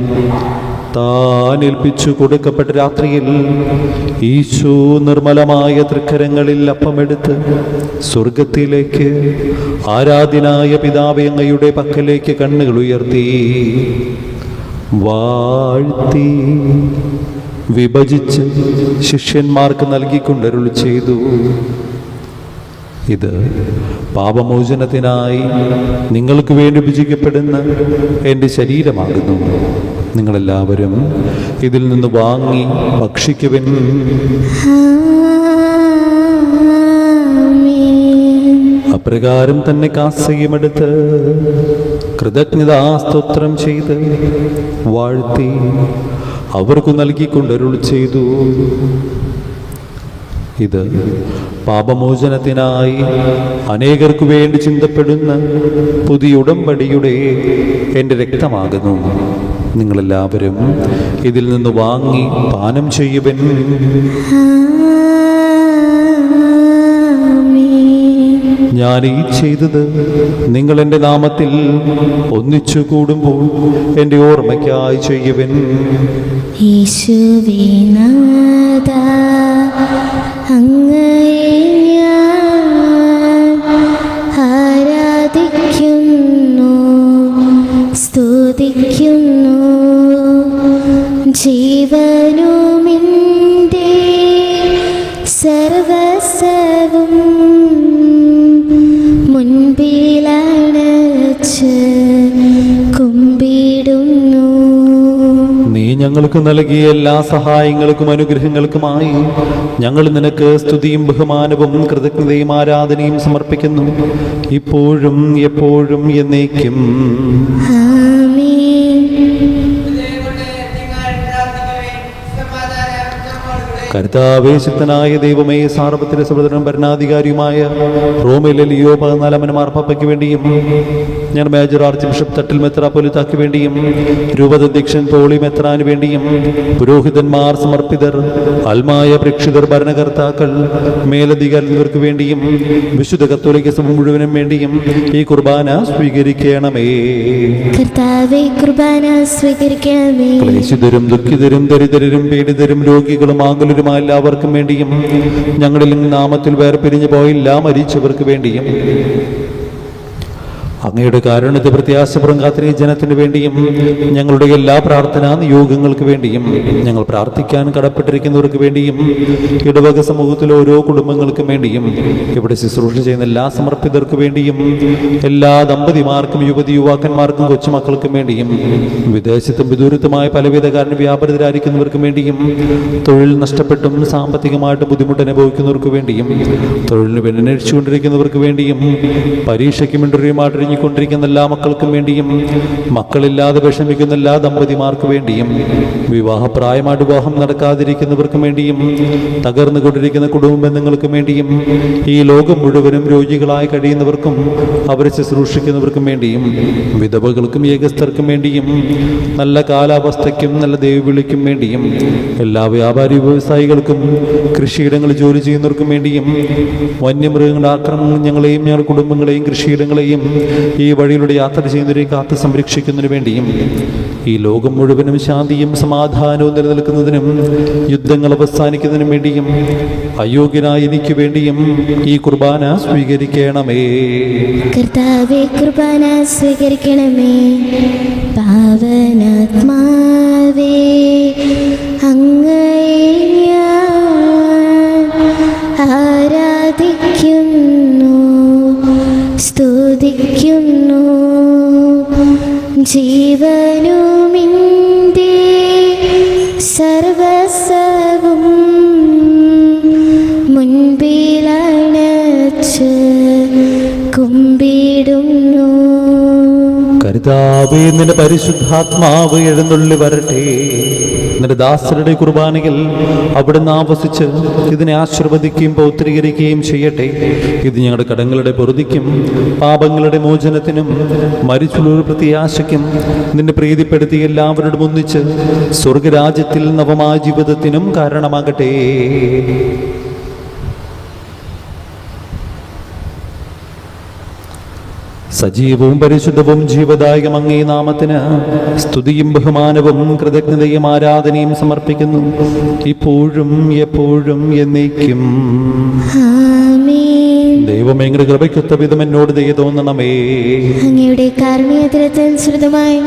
താൻ ഏൽപ്പിച്ചു കൊടുക്കപ്പെട്ട രാത്രിയിൽ ഈശോ നിർമ്മലമായ തൃക്കരങ്ങളിൽ അപ്പമെടുത്ത് സ്വർഗത്തിലേക്ക് ആരാധ്യനായ പിതാവേ അങ്ങയുടെ പക്കലേക്ക് കണ്ണുകൾ ഉയർത്തി വാഴ്ത്തി വിഭജിച്ച് ശിഷ്യന്മാർക്ക് നൽകിക്കൊണ്ടരുൾ ചെയ്തു. ഇത് പാപമോചനത്തിനായി നിങ്ങൾക്ക് വേണ്ടി വിഭജിക്കപ്പെടുന്ന എൻ്റെ ശരീരമാകുന്നു. നിങ്ങളെല്ലാവരും ഇതിൽ നിന്ന് വാങ്ങി ഭക്ഷിക്കുവിൻ. അപ്രകാരം തന്നെ കാസയുമെടുത്ത് കൃതജ്ഞതാസ്തോത്രം ചെയ്ത് വാഴ്ത്തി അവർക്കു നൽകിക്കൊണ്ടരുൾ ചെയ്തു. ഇത് പാപമോചനത്തിനായി അനേകർക്കു വേണ്ടി ചിന്തപ്പെടുന്ന പുതിയ ഉടമ്പടിയുടെ എൻ്റെ രക്തമാകുന്നു. നിങ്ങളെല്ലാവരും ഇതിൽ നിന്ന് വാങ്ങി പാനം ചെയ്യുവൻ. ഞാൻ ഈ ചെയ്തത് നിങ്ങൾ എൻ്റെ നാമത്തിൽ ഒന്നിച്ചു കൂടുമ്പോൾ എൻ്റെ ഓർമ്മയ്ക്കായി ചെയ്യുവൻ. യേശുവേ നാഥ, അങ്ങയെ ഞാൻ ആരാധിക്കുന്നു, സ്തുതിക്കുന്നു. ജീവനുമിൻ്റെ സർവസ്വവും മുൻപിലണച്ച് കുമ്പിടുന്നു. നീ ഞങ്ങൾക്ക് നൽകിയ എല്ലാ സഹായങ്ങൾക്കും അനുഗ്രഹങ്ങൾക്കുമായി ഞങ്ങൾ നിനക്ക് സ്തുതിയും ബഹുമാനവും കൃതജ്ഞതയും ആരാധനയും സമർപ്പിക്കുന്നു, ഇപ്പോഴും എപ്പോഴും എന്നേക്കും. കർത്താവേശക്തനായ ദൈവമേ, സാർവത്രിക സഹോദരനും ഭരണാധികാരിയുമായ റോമിലെ ലിയോ 14 മാർപ്പാപ്പയ്ക്ക് വേണ്ടിയും ഞാൻ മേജർ ആർച്ച് ബിഷപ്പ് തട്ടിൽ മെത്രാപ്പൊലിത്താക്ക് വേണ്ടിയും രൂപതാധ്യക്ഷൻ പോളി മെത്രാന് വേണ്ടിയും പുരോഹിതന്മാർ, സമർപ്പിതർ, അൽമായ പ്രേക്ഷിതർ, ഭരണകർത്താക്കൾ, മേലധികാരികൾ എന്നിവർക്ക് വേണ്ടിയും വിശുദ്ധ കത്തോലിക്ക സഭ മുഴുവനും വേണ്ടിയും ഈ കുർബാന സ്വീകരിക്കണമേ. കർത്താവേ, കുർബാന സ്വീകരിക്കണമേ. ക്ലേശിതരും ദുഃഖിതരും ദരിദ്രരും പീഡിതരും രോഗികളും ആകുലരുമായ എല്ലാവർക്കും വേണ്ടിയും ഞങ്ങളിൽ നാമത്തിൽ വേർപിരിഞ്ഞു പോയില്ല മരിച്ചവർക്ക് വേണ്ടിയും അങ്ങയുടെ കാരുണ്യത്തെ പ്രത്യാശപുറം കാത്തിരിക്കുന്ന ജനത്തിന് വേണ്ടിയും ഞങ്ങളുടെ എല്ലാ പ്രാർത്ഥനാ നിയോഗങ്ങൾക്ക് വേണ്ടിയും ഞങ്ങൾ പ്രാർത്ഥിക്കാൻ കടപ്പെട്ടിരിക്കുന്നവർക്ക് വേണ്ടിയും ഇടവക സമൂഹത്തിലെ ഓരോ കുടുംബങ്ങൾക്കും വേണ്ടിയും ഇവിടെ ശുശ്രൂഷ ചെയ്യുന്ന എല്ലാ സമർപ്പിതർക്ക് വേണ്ടിയും എല്ലാ ദമ്പതിമാർക്കും യുവതി യുവാക്കന്മാർക്കും കൊച്ചുമക്കൾക്കും വേണ്ടിയും വിദേശത്തും വിദൂരത്തുമായ പലവിധ കാരണം വ്യാപരിതരായിരിക്കുന്നവർക്കും വേണ്ടിയും തൊഴിൽ നഷ്ടപ്പെട്ടും സാമ്പത്തികമായിട്ട് ബുദ്ധിമുട്ട് അനുഭവിക്കുന്നവർക്ക് വേണ്ടിയും തൊഴിലിന് വേണ്ടി അന്വേഷിച്ചുകൊണ്ടിരിക്കുന്നവർക്ക് വേണ്ടിയും പരീക്ഷയ്ക്കും ഇൻ്റർവ്യൂമായിട്ട് കൊണ്ടിരിക്കുന്ന എല്ലാ മക്കൾക്കും വേണ്ടിയും മക്കളില്ലാതെ വിഷമിക്കുന്ന എല്ലാ ദമ്പതിമാർക്ക് വേണ്ടിയും വിവാഹപ്രായമായിട്ട് വിവാഹം നടക്കാതിരിക്കുന്നവർക്കും വേണ്ടിയും തകർന്നുകൊണ്ടിരിക്കുന്ന കുടുംബ ബന്ധങ്ങൾക്കും വേണ്ടിയും ഈ ലോകം മുഴുവനും രോഗികളായി കഴിയുന്നവർക്കും അവരെ ശുശ്രൂഷിക്കുന്നവർക്കും വേണ്ടിയും വിധവകൾക്കും ഏകസ്ഥർക്കും വേണ്ടിയും നല്ല കാലാവസ്ഥയ്ക്കും നല്ല ദൈവവിളിക്കും വേണ്ടിയും എല്ലാ വ്യാപാരി വ്യവസായികൾക്കും കൃഷിയിടങ്ങളിൽ ജോലി ചെയ്യുന്നവർക്കും വേണ്ടിയും വന്യമൃഗങ്ങളുടെ ആക്രമണം ഞങ്ങളെയും ഞങ്ങളുടെ കുടുംബങ്ങളെയും കൃഷിയിടങ്ങളെയും ഈ വഴിയിലൂടെ യാത്ര ചെയ്യുന്നവരെ കാത്ത് സംരക്ഷിക്കുന്നതിനു വേണ്ടിയും ഈ ലോകം മുഴുവനും ശാന്തിയും സമാധാനവും നിലനിൽക്കുന്നതിനും യുദ്ധങ്ങൾ അവസാനിക്കുന്നതിനും വേണ്ടിയും അയോഗ്യനായ എനിക്ക് വേണ്ടിയും ഈ കുർബാന സ്വീകരിക്കണമേ. കർത്താവേ, കുർബാന സ്വീകരിക്കണമേ. പാവനാത്മാവേ, അങ്ങയെ ഞാൻ ആരാധിക്കുന്നു, സ്തുതിക്കുന്നു. ജീവനുമിൻ്റെ സർവസ്വവും മുൻപിലണച്ച് കുമ്പിടുന്നു. കർത്താവേ, നിന്റെ പരിശുദ്ധാത്മാവ് എഴുന്നള്ളി വരട്ടെ. നിന്റെ ദാസരുടെ കുർബാനയിൽ അവിടുന്ന് ആവസിച്ച് ഇതിനെ ആശീർവദിക്കുകയും പൗത്രീകരിക്കുകയും ചെയ്യട്ടെ. ഇത് ഞങ്ങളുടെ കടങ്ങളുടെ പൊറുതിക്കും പാപങ്ങളുടെ മോചനത്തിനും മരിച്ചുള്ള പ്രത്യാശയ്ക്കും നിന്നെ പ്രീതിപ്പെടുത്തി എല്ലാവരോടും ഒന്നിച്ച് സ്വർഗരാജ്യത്തിൽ നവമായ ജീവിതത്തിനും കാരണമാകട്ടെ. സജീവവും പരിശുദ്ധവും ജീവദായകം അങ്ങേ നാമത്തിന് സ്തുതിയും ബഹുമാനവും കൃതജ്ഞതയും ആരാധനയും സമർപ്പിക്കുന്നു, ഇപ്പോഴും എപ്പോഴും എന്നേക്കും. ദൈവമേ, അങ്ങയുടെ കൃപയ്ക്കൊത്ത വിധം എന്നോട് ദയ തോന്നണമേ. അങ്ങയുടെ കാരുണ്യത്തിനനുസൃതമായി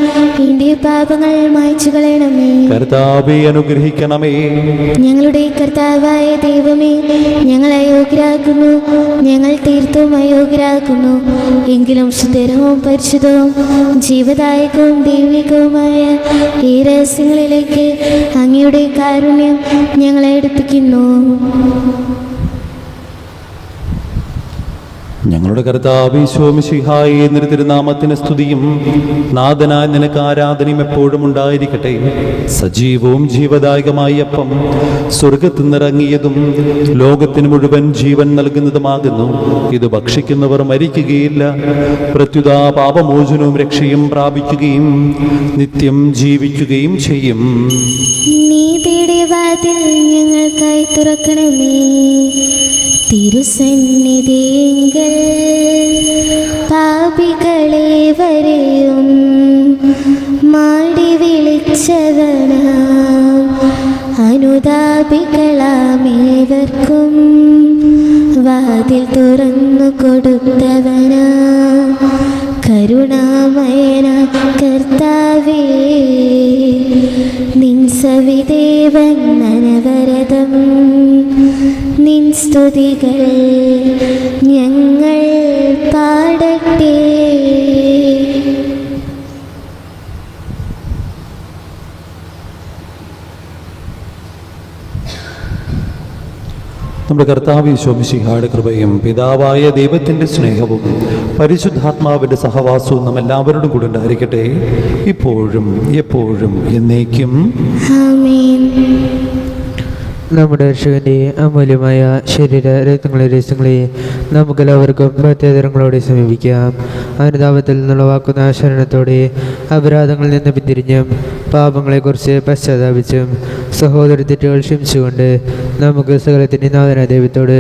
എന്റെ പാപങ്ങൾ മായ്ച്ചു കളയണമേ. കർത്താവേ, അനുഗ്രഹിക്കണമേ. ഞങ്ങളുടെ കർത്താവായ ദൈവമേ, ഞങ്ങൾ അയോഗ്യരാക്കുന്നു, ഞങ്ങൾ തീർത്തും അയോഗ്യരാക്കുന്നു. എങ്കിലും ശുദ്ധവും പരിശുദ്ധവും ജീവദായകവും ദൈവികവുമായ ഈ രഹസ്യങ്ങളിലേക്ക് അങ്ങയുടെ കാരുണ്യം ഞങ്ങളെ അടുപ്പിക്കുന്നു. ഞങ്ങളുടെ കർത്താവേ ഈശോ മിശിഹായേ, നിന്റെ തിരുനാമത്തിന് സ്തുതിയും നാഥനായ നിനക്ക് ആരാധനയും എപ്പോഴും ഉണ്ടായിരിക്കട്ടെ. സജീവവും ജീവദായകമായ അപ്പം സ്വർഗത്തിൽ നിന്നിറങ്ങിയതും ലോകത്തിന് മുഴുവൻ ജീവൻ നൽകുന്നതുമാകുന്നു. ഇത് ഭക്ഷിക്കുന്നവർ മരിക്കുകയില്ല, പ്രത്യുത പാപമോചനവും രക്ഷയും പ്രാപിക്കുകയും നിത്യം ജീവിക്കുകയും ചെയ്യും. നീതിയുടെ വാതിൽ ഞങ്ങൾക്കായി തുറക്കണമേ. തിരുസന്നിധിയെങ്കിൽ പാപികളെ വരെയും മാടി വിളിച്ചവനാ, അനുതാപികളാമേവർക്കും വാതിൽ തുറന്നു കൊടുത്തവനാ, കരുണാമയന കർത്താവേ, നിൻ സവിദേവൻ അനവരതം നിൻ സ്തുതികൾ ഞങ്ങൾ പാടട്ടെ. നമ്മുടെ കർത്താവ് ഈശോ മിശിഹായുടെ കൃപയും പിതാവായ ദൈവത്തിൻ്റെ സ്നേഹവും പരിശുദ്ധാത്മാവിൻ്റെ സഹവാസവും നാം എല്ലാവരോടും കൂടെ ഉണ്ടായിരിക്കട്ടെ, ഇപ്പോഴും എപ്പോഴും എന്നേക്കും. ആമേൻ. നമ്മുടെ രക്ഷകന്റെ അമൂല്യമായ ശരീര രക്തങ്ങളെ നമുക്കെല്ലാവർക്കും പ്രത്യേകതരങ്ങളോടെ സമീപിക്കാം. അനുതാപത്തിൽ നിന്നുള്ള വാക്കുന്ന ശരണത്തോടെ അപരാധങ്ങളിൽ നിന്ന് പിന്തിരിഞ്ഞും പാപങ്ങളെക്കുറിച്ച് പശ്ചാത്താപിച്ചും സഹോദര തെറ്റുകൾ ക്ഷമിച്ചുകൊണ്ട് നമുക്ക് സകലത്തിൻ്റെ നാഥനായ ദൈവത്തോട്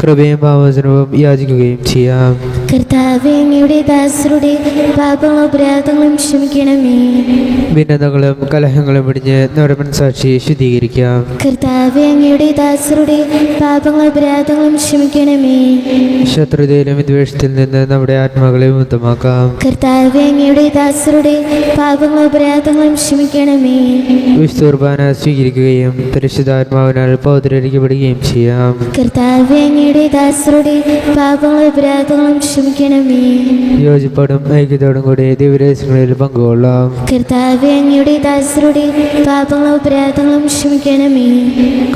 കൃപയും പാപമോചനവും യാചിക്കുകയും ചെയ്യാം. കർത്താവേ, അങ്ങയുടെ ദാസരുടെ പാപങ്ങളും അപരാധങ്ങളും ക്ഷമിക്കണമേ. ഭിന്നതകളും കലഹങ്ങളും പിടിഞ്ഞ് നമ്മുടെ മനസാക്ഷി ശുദ്ധീകരിക്കാം. കർത്താവേ, അങ്ങയുടെ ദാസരുടെ പാപങ്ങളും അപരാധങ്ങളും ക്ഷമിക്കണമേ. ശത്രുതയിലും വിദ്വേഷത്തിൽ നിന്ന് നമ്മുടെ ആത്മാക്കളെ മുക്തമാക്കാം. കർത്താവേ, അങ്ങയുടെ ദാസരുടെ പാപങ്ങളും അപരാധങ്ങളും ക്ഷമിക്കണമേ. വിശുദ്ധ കുർബാന സ്വീകരിക്കുകയും പരിശുദ്ധാത്മാവിനാൽ പൗത്രീകരിക്കപ്പെടുകയും ചെയ്യാം. കർത്താവേ, അങ്ങയുടെ ദാസരുടെ പാപങ്ങളും അപരാധങ്ങളും ക്ഷമിക്കണമേ. യോജിപ്പോടും ഐക്യത്തോടും കൂടി ദിവരഹസ്യങ്ങളിൽ പങ്കുകൊള്ളാം. കർത്താവേ, അങ്ങയുടെ ദാസരുടെ പാപങ്ങളും അപരാധങ്ങളും ക്ഷമിക്കണമേ.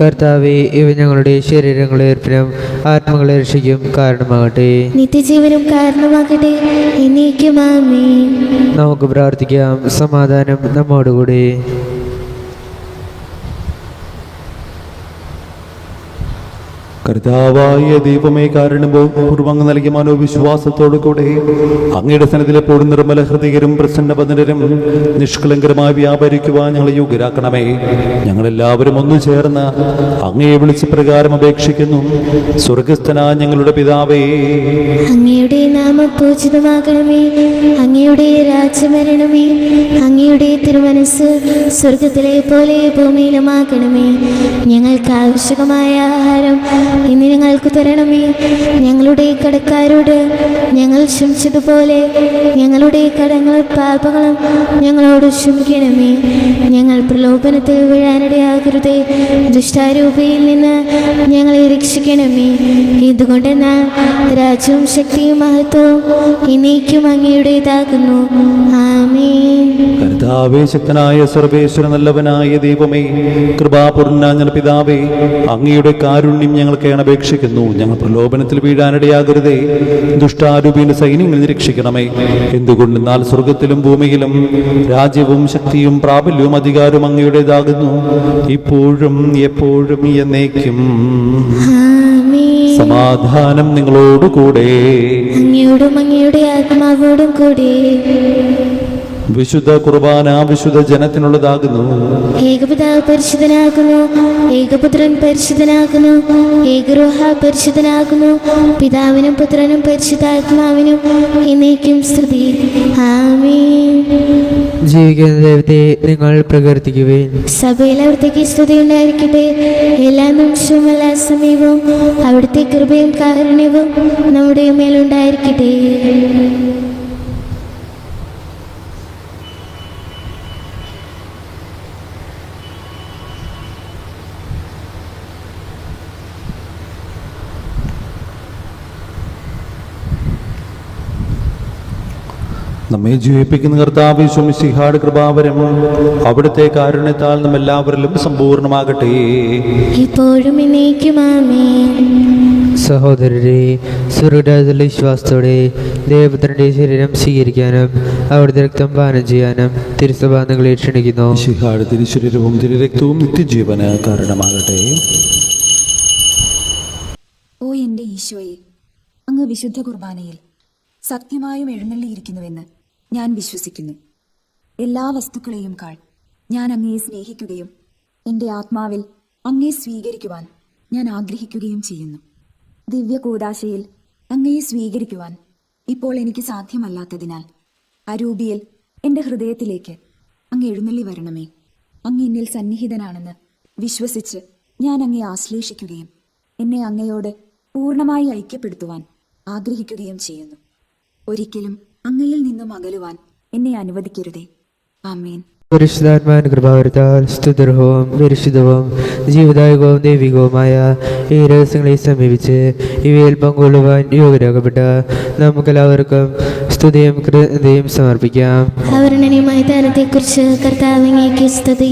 കർത്താവേ, ഇവ ഞങ്ങളുടെ ശരീരങ്ങളെ ഏർപ്പിനും ആത്മകളെ രക്ഷിക്കും കാരണമാകട്ടെ. നിത്യജീവനും കാരണമാകട്ടെ, എന്നേക്കും ആമേൻ. നമുക്ക് പ്രാർത്ഥിക്കാം. സമാധാനം നമ്മോടുകൂടി. കർത്താവായ ദൈവമേ, കാരണപൂർവ്വം നൽകിയ മനോവിശ്വാസത്തോടു കൂടെ അങ്ങയുടെ സന്നിധിയിലെപ്പോഴും നിർമ്മല ഹൃദയരും പ്രസന്നബദ്ധരും നിഷ്കളങ്കരമായി വ്യാപരിക്കുവാൻ ഞങ്ങളെ യോഗ്യരാക്കണമേ. ഞങ്ങളെല്ലാവരും ഒന്നു ചേർന്ന് അങ്ങയെ വിളിച്ച് പ്രകാരം അപേക്ഷിക്കുന്നു. സ്വർഗസ്ഥനായ ഞങ്ങളുടെ പിതാവേ, അങ്ങയുടെ നാമം പൂജിതമാകണമേ. അങ്ങയുടെ രാജ്യം വരണമേ. അങ്ങയുടെ തിരുമനസ് സ്വർഗത്തിലെ പോലെ ഭൂമിയിലുമാകണമേ. ഞങ്ങൾക്ക് ആവശ്യമായ ആഹാരം ഇന്ന് ഞങ്ങൾക്ക് തരണമേ. ഞങ്ങളുടെ കടക്കാരോട് ഞങ്ങൾ ക്ഷമിച്ചതുപോലെ ഞങ്ങളുടെ കടങ്ങളും പാപങ്ങളും ഞങ്ങളോട് ക്ഷമിക്കണമേ. ഞങ്ങൾ പ്രലോഭനത്തിൽ വീഴാനിടയാകരുതേ. ദുഷ്ടാരൂപിയിൽ നിന്ന് ഞങ്ങളെ രക്ഷിക്കണമേ. ഇതുകൊണ്ടെന്നാൽ രാജ്യവും ശക്തിയും മഹത്വവും എന്നേക്കും അങ്ങയുടേതാകുന്നു. ആമേൻ. കർത്താവേ, ശക്തനായ സർവേശ്വര നല്ലവനായ ദൈവമേ, കൃപാപൂർണ്ണ ഞങ്ങളുടെ പിതാവേ, അങ്ങയുടെ കാരുണ്യം ഞങ്ങൾക്ക് അപേക്ഷിക്കുന്നു. ഞങ്ങൾ പ്രലോഭനത്തിൽ വീഴാനിടയാകരുതേ. ദുഷ്ടാരൂപിയുടെ സൈന്യങ്ങൾ നിരീക്ഷിക്കണമേ. എന്തുകൊണ്ടെന്നാൽ സ്വർഗത്തിലും ഭൂമിയിലും രാജ്യവും ശക്തിയും പ്രാബല്യവും അധികാരവും അങ്ങയുടേതാകുന്നു, ഇപ്പോഴും എപ്പോഴും എന്നേക്കും. ആമേൻ. സമാധാനം നിങ്ങളോടുകൂടെ. അങ്ങയോടും അങ്ങയുടെ ആത്മാവോടും കൂടെ. വിശുദ്ധ കുർബാന വിശുദ്ധ ജനത്തിനുള്ളതാകുന്നു. ഏകപിതാവ് പരിശുദ്ധനാകുന്നു. ഏകപുത്രൻ പരിശുദ്ധനാകുന്നു. ഏകരൂഹ പരിശുദ്ധനാകുന്നു. പിതാവിനും പുത്രനും പരിശുദ്ധാത്മാവിനും എന്നേക്കും സ്തുതി. ആമേൻ. ജീവിക്കുന്ന ദൈവത്തെ നിങ്ങൾ പ്രകീർത്തിക്കുവിൻ. സഭയിൽ അവിടുത്തേക്ക് സ്തുതി ഉണ്ടായിരിക്കട്ടെ. എല്ലാ നിമിഷവും എല്ലാ സമയവും അവിടുത്തെ കൃപയും കാരുണ്യവും നമ്മുടെ മേലുണ്ടായിരിക്കട്ടെ. നമ്മെ ജീവിപ്പിക്കുന്ന കർത്താവ് യേശു മിശിഹായുടെ കൃപാവരം അവിടുത്തെ കാരുണ്യത്താൽ നമ്മെല്ലാവരിലും സമ്പൂർണ്ണമാകട്ടെ. ഇപ്പോഴും എന്നേക്കും ആമേൻ. സഹോദരരെ, സ്വർഗ്ഗരാജ്യത്തിലെ വിശ്വാസത്തോടെ ദേവപുത്രന്റെ ശരീരം സ്വീകരിക്കാനും അവിടുത്തെ രക്തം പാനം ചെയ്യാനും തിരുസഭ നിങ്ങളെ ക്ഷണിക്കുന്നു. മിശിഹായുടെ തിരുശരീരവും തിരുരക്തവും നിത്യജീവന് കാരണമാകട്ടെ. ഓ എൻ്റെ ഈശോയെ, അങ്ങ് വിശുദ്ധ കുർബാനയിൽ സത്യമായും എഴുന്നള്ളിയിരിക്കുന്നുവെന്ന് ഞാൻ വിശ്വസിക്കുന്നു. എല്ലാ വസ്തുക്കളെയും കാൾ ഞാൻ അങ്ങയെ സ്നേഹിക്കുകയും എൻ്റെ ആത്മാവിൽ അങ്ങയെ സ്വീകരിക്കുവാൻ ഞാൻ ആഗ്രഹിക്കുകയും ചെയ്യുന്നു. ദിവ്യ കൂദാശയിൽ അങ്ങയെ സ്വീകരിക്കുവാൻ ഇപ്പോൾ എനിക്ക് സാധ്യമല്ലാത്തതിനാൽ അരൂപിയിൽ എൻ്റെ ഹൃദയത്തിലേക്ക് അങ്ങ് എഴുന്നള്ളി വരണമേ. അങ്ങ് എന്നിൽ സന്നിഹിതനാണെന്ന് വിശ്വസിച്ച് ഞാൻ അങ്ങയെ ആശ്ലേഷിക്കുകയും എന്നെ അങ്ങയോട് പൂർണ്ണമായി ഐക്യപ്പെടുത്തുവാൻ ആഗ്രഹിക്കുകയും ചെയ്യുന്നു. ഒരിക്കലും അങ്ങയിൽ നിന്നും അകലുവാൻ എന്നെ അനുവദിക്കരുതേ. ആമേൻ. പരിശുദ്ധാത്മാവിന്റെ കൃപാവരത്താൽ സ്തുതിർഹവും പരിശുദ്ധവും ജീവദായകവും ദൈവികവുമായ ഈ രഹസ്യങ്ങളെ സമീപിച്ച് ഇവയിൽ പങ്കുകൊള്ളുവാൻ യോഗ്യരാകപ്പെട്ട നമുക്കെല്ലാവർക്കും സ്തുതിയും കൃതയും സമർപ്പിക്കാം. അവർണ്ണനീയമായ ദാനത്തെക്കുറിച്ച് കർത്താവ് അങ്ങേക്ക് സ്തുതി.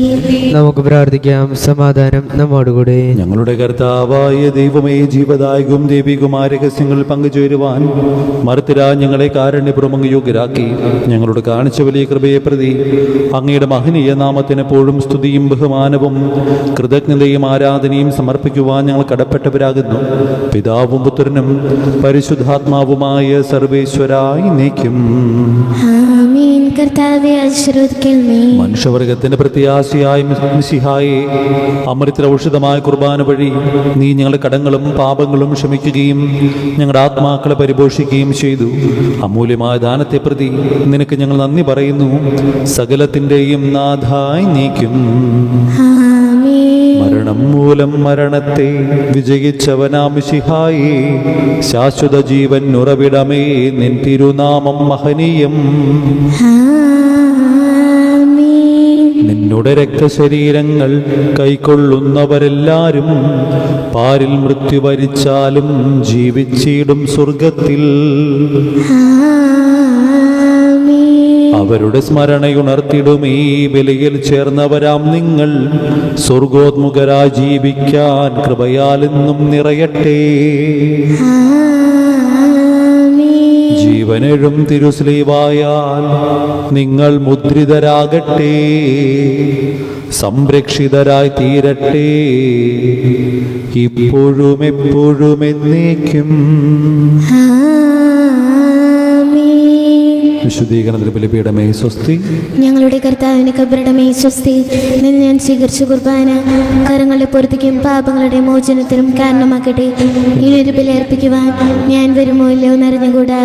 നമുക്ക് പ്രാർത്ഥിക്കാം. സമാധാനം നമ്മോടുകൂടെ. ഞങ്ങളുടെ കർത്താവായ ദൈവമേ, ജീവദായകവും ദൈവികവുമായ രഹസ്യങ്ങളിൽ പങ്കുചേരുവാൻ മർത്തിരാ ഞങ്ങളെ കാരുണ്യപൂർവ്വം അങ്ങ് യോഗ്യരാക്കി. ഞങ്ങളോട് കാണിച്ച വലിയ കൃപയെ പ്രതി അങ്ങയുടെ മഹനീയ നാമത്തിന് എപ്പോഴും സ്തുതിയും ബഹുമാനവും കൃതജ്ഞതയും ആരാധനയും സമർപ്പിക്കുവാൻ ഞങ്ങൾ കടപ്പെട്ടവരാകുന്നു. പിതാവും പുത്രനും പരിശുദ്ധാത്മാവുമായ സർവേശ്വരായി നീക്കും. ആമേൻ. കർത്താവെ ആശീർവദിക്കണമേ. മനുഷ്യവർഗത്തിന്റെ പ്രത്യാശയായ മിശിഹായെ, അമൃത ഔഷധമായ കുർബാന വഴി നീ ഞങ്ങളുടെ കടങ്ങളും പാപങ്ങളും ക്ഷമിക്കുകയും ഞങ്ങളുടെ ആത്മാക്കളെ പരിപോഷിക്കുകയും ചെയ്തു. അമൂല്യമായ ദാനത്തെ പ്രതി നിനക്ക് ഞങ്ങൾ നന്ദി പറയുന്നു. സകലത്തിൻ്റെയും നാഥായി നീക്കും. ആമേൻ. മരണം മൂലം മരണത്തെ വിജയിച്ചവനാം മിശിഹായേ, ശാശ്വത ജീവൻ ഉറവിടമേ, നിൻ തിരുനാമം മഹനീയം. നിന്നുടെ രക്തശരീരങ്ങൾ കൈക്കൊള്ളുന്നവരെല്ലാരും പാരിൽ മൃത്യു വരിച്ചാലും ജീവിച്ചിടും സ്വർഗത്തിൽ. അവരുടെ സ്മരണയുണർത്തിടും ഈ ബലിയിൽ ചേർന്നവരാം നിങ്ങൾ സ്വർഗോന്മുഖരായി ജീവിക്കാൻ കൃപയാലെന്നും നിറയട്ടെ. ജീവനെഴും തിരുസ്ലീവായാൽ നിങ്ങൾ മുദ്രിതരാകട്ടെ, സംരക്ഷിതരായി തീരട്ടെ, ഇപ്പോഴും എപ്പോഴും എന്നേക്കും. വിശുദ്ധീകരണത്തിൽ ബലിപീഠമേ സ്വസ്തി. ഞങ്ങളുടെ കർത്താവിന് കബറിടമേ സ്വസ്തി. നിന്ന് ഞാൻ സ്വീകരിച്ച കുർബാന കരങ്ങളുടെ പൊറുതിക്കും പാപങ്ങളുടെ മോചനത്തിനും കാരണമാക്കട്ടെ. ഇനിയൊരു ബലി അർപ്പിക്കുവാൻ ഞാൻ വരുമോ ഇല്ലയോ എന്നറിഞ്ഞുകൂടാ.